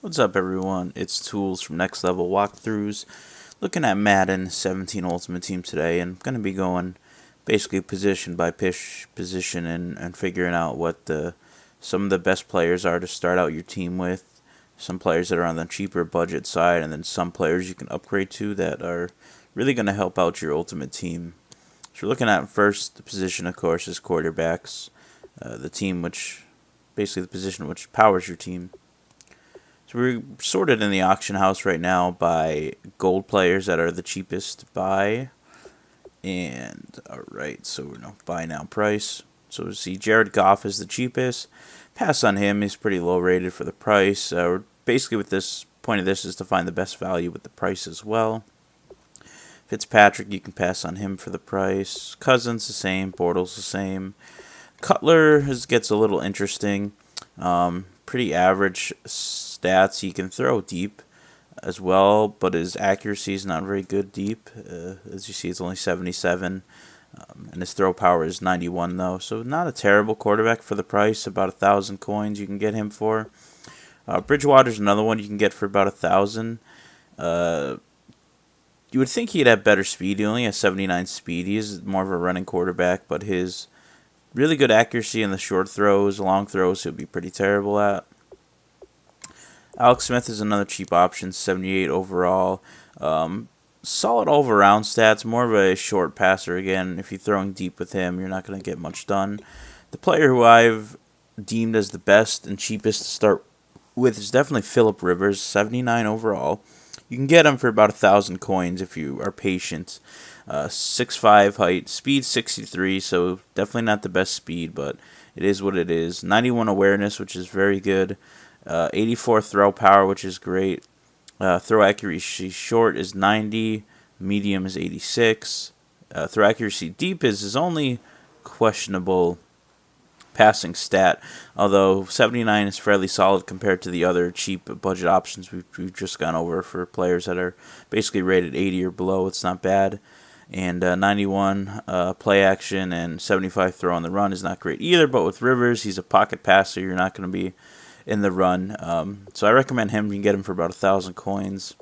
What's up, everyone? It's Tools from Next Level Walkthroughs. Looking at Madden 17 Ultimate Team today, and I'm going to be going basically position by position and figuring out what some of the best players are to start out your team with. Some players that are on the cheaper budget side, and then some players you can upgrade to that are really going to help out your Ultimate Team. So we're looking at first the position, of course, is quarterbacks. The team which, basically the position which powers your team. So we're sorted in the auction house right now by gold players that are the cheapest to buy. And, alright, so we're now buy now price. So we see Jared Goff is the cheapest. Pass on him, he's pretty low rated for the price. Basically, with this point of this is to find the best value with the price as well. Fitzpatrick, you can pass on him for the price. Cousins the same, Bortles the same. Cutler gets a little interesting. Pretty average stats. He can throw deep as well, but his accuracy is not very good deep. As you see, it's only 77, and his throw power is 91 though. So not a terrible quarterback for the price. About 1,000 coins you can get him for. Bridgewater's another one you can get for about 1,000. You would think he'd have better speed. He only has 79 speed. He is more of a running quarterback, but his really good accuracy in the short throws, long throws, he'll be pretty terrible at. Alex Smith is another cheap option, 78 overall. Solid all-around stats, more of a short passer again. If you're throwing deep with him, you're not going to get much done. The player who I've deemed as the best and cheapest to start with is definitely Phillip Rivers, 79 overall. You can get him for about 1,000 coins if you are patient. 6'5" height, speed 63, so definitely not the best speed, but it is what it is. 91 awareness, which is very good. 84 throw power, which is great. Throw accuracy short is 90, medium is 86. Throw accuracy deep is his only questionable passing stat, although 79 is fairly solid compared to the other cheap budget options we've just gone over for players that are basically rated 80 or below. It's not bad. And 91 play action and 75 throw on the run is not great either, but with Rivers, he's a pocket passer. You're not going to be in the run. So I recommend him. You can get him for about 1,000 coins.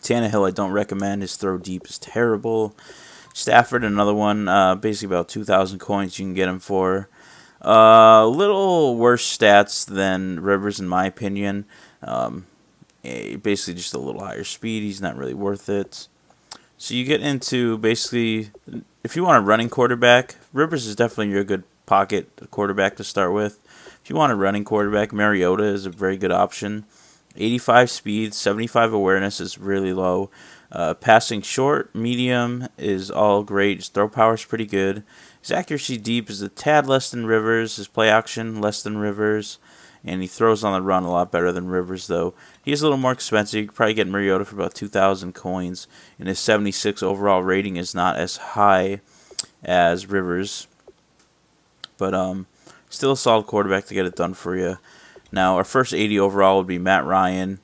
Tannehill I don't recommend. His throw deep is terrible. Stafford, another one, basically about 2,000 coins you can get him for. Little worse stats than Rivers in my opinion. Basically just a little higher speed. He's not really worth it. So you get into basically, if you want a running quarterback, Rivers is definitely your good pocket quarterback to start with. If you want a running quarterback, Mariota is a very good option. 85 speed, 75 awareness is really low. Passing short, medium is all great. His throw power is pretty good. His accuracy deep is a tad less than Rivers. His play action less than Rivers. And he throws on the run a lot better than Rivers, though. He is a little more expensive. You could probably get Mariota for about 2,000 coins. And his 76 overall rating is not as high as Rivers. But still a solid quarterback to get it done for you. Now, our first 80 overall would be Matt Ryan.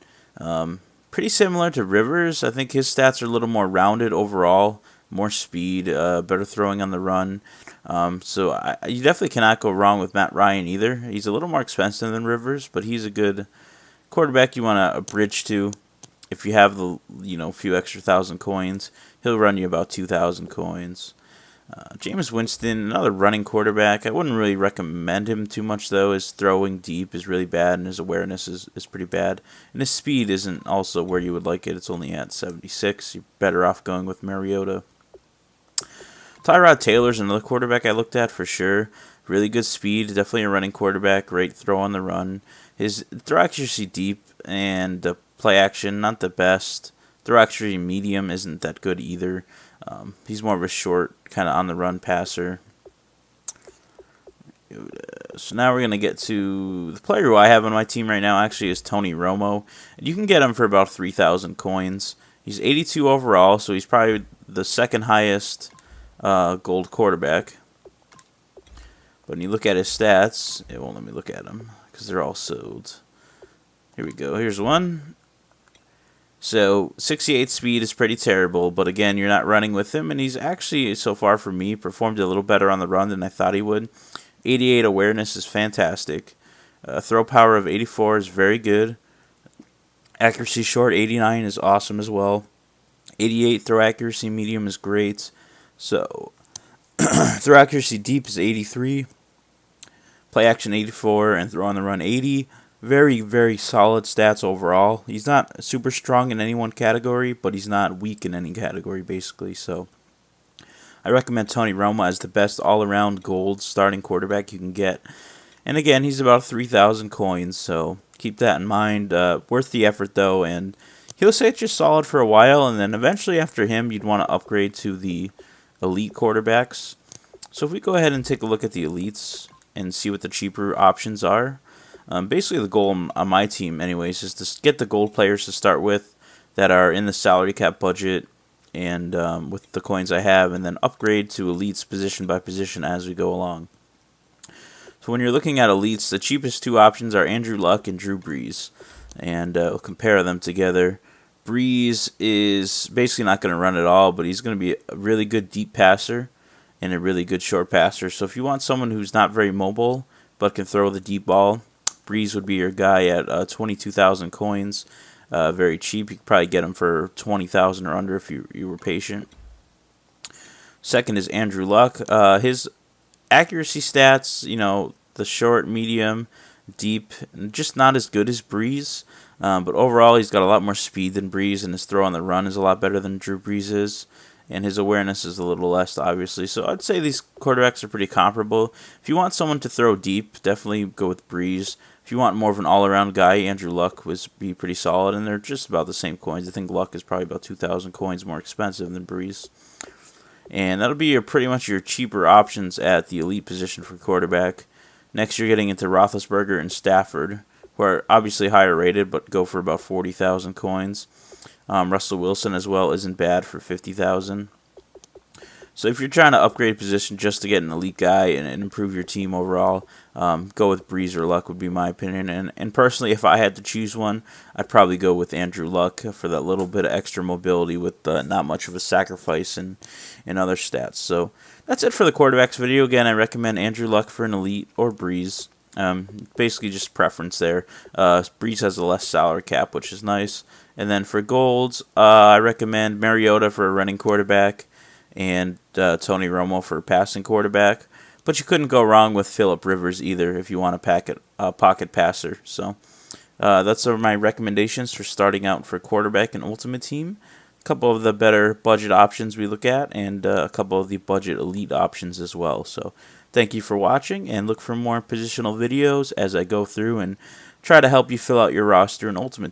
Pretty similar to Rivers. I think his stats are a little more rounded overall. More speed, better throwing on the run. So you definitely cannot go wrong with Matt Ryan either. He's a little more expensive than Rivers, but he's a good quarterback you want to bridge to. If you have the few extra 1,000 coins, he'll run you about 2,000 coins. Jameis Winston, another running quarterback. I wouldn't really recommend him too much, though. His throwing deep is really bad, and his awareness is pretty bad. And his speed isn't also where you would like it. It's only at 76. You're better off going with Mariota. Tyrod Taylor's another quarterback I looked at for sure. Really good speed, definitely a running quarterback. Great throw on the run. His throw accuracy deep and play action, not the best. Throw accuracy medium isn't that good either. He's more of a short, kind of on-the-run passer. So now we're going to get to the player who I have on my team right now actually is Tony Romo. And you can get him for about 3,000 coins. He's 82 overall, so he's probably the second highest gold quarterback. But when you look at his stats, it won't let me look at them because they're all sold. Here we go. Here's one. So 68 speed is pretty terrible, but again, you're not running with him, and he's actually, so far for me, performed a little better on the run than I thought he would. 88 awareness is fantastic. Throw power of 84 is very good. Accuracy short 89 is awesome as well. 88 throw accuracy medium is great. So throw accuracy deep is 83. Play action 84 and throw on the run 80. Very, very solid stats overall. He's not super strong in any one category, but he's not weak in any category basically. So I recommend Tony Romo as the best all-around gold starting quarterback you can get. And again, he's about 3,000 coins, so keep that in mind. Worth the effort though, and he'll stay just solid for a while, and then eventually after him, you'd want to upgrade to the elite quarterbacks. So if we go ahead and take a look at the elites and see what the cheaper options are. Basically the goal on my team anyways is to get the gold players to start with that are in the salary cap budget and with the coins I have, and then upgrade to elites position by position as we go along. So when you're looking at elites, the cheapest two options are Andrew Luck and Drew Brees, and we'll compare them together. Brees is basically not going to run at all, but he's going to be a really good deep passer and a really good short passer. So if you want someone who's not very mobile but can throw the deep ball, Brees would be your guy at 22,000 coins. Very cheap. You could probably get him for 20,000 or under if you were patient. Second is Andrew Luck. His accuracy stats, the short, medium, deep, just not as good as Brees. But overall, he's got a lot more speed than Brees, and his throw on the run is a lot better than Drew Brees is. And his awareness is a little less, obviously. So I'd say these quarterbacks are pretty comparable. If you want someone to throw deep, definitely go with Brees. If you want more of an all-around guy, Andrew Luck would be pretty solid, and they're just about the same coins. I think Luck is probably about 2,000 coins more expensive than Brees. And that'll be pretty much your cheaper options at the elite position for quarterback. Next, you're getting into Roethlisberger and Stafford, who are obviously higher rated, but go for about 40,000 coins. Russell Wilson as well isn't bad for 50,000. So if you're trying to upgrade position just to get an elite guy and improve your team overall, go with Brees or Luck would be my opinion. And personally, if I had to choose one, I'd probably go with Andrew Luck for that little bit of extra mobility with not much of a sacrifice in other stats. So that's it for the quarterbacks video. Again, I recommend Andrew Luck for an elite or Brees. Basically just preference there. Brees has a less salary cap, which is nice. And then for golds, I recommend Mariota for a running quarterback and Tony Romo for a passing quarterback. But you couldn't go wrong with Phillip Rivers either if you want a pocket passer. So that's my recommendations for starting out for quarterback and ultimate team. A couple of the better budget options we look at, and a couple of the budget elite options as well. So thank you for watching, and look for more positional videos as I go through and try to help you fill out your roster in ultimate team.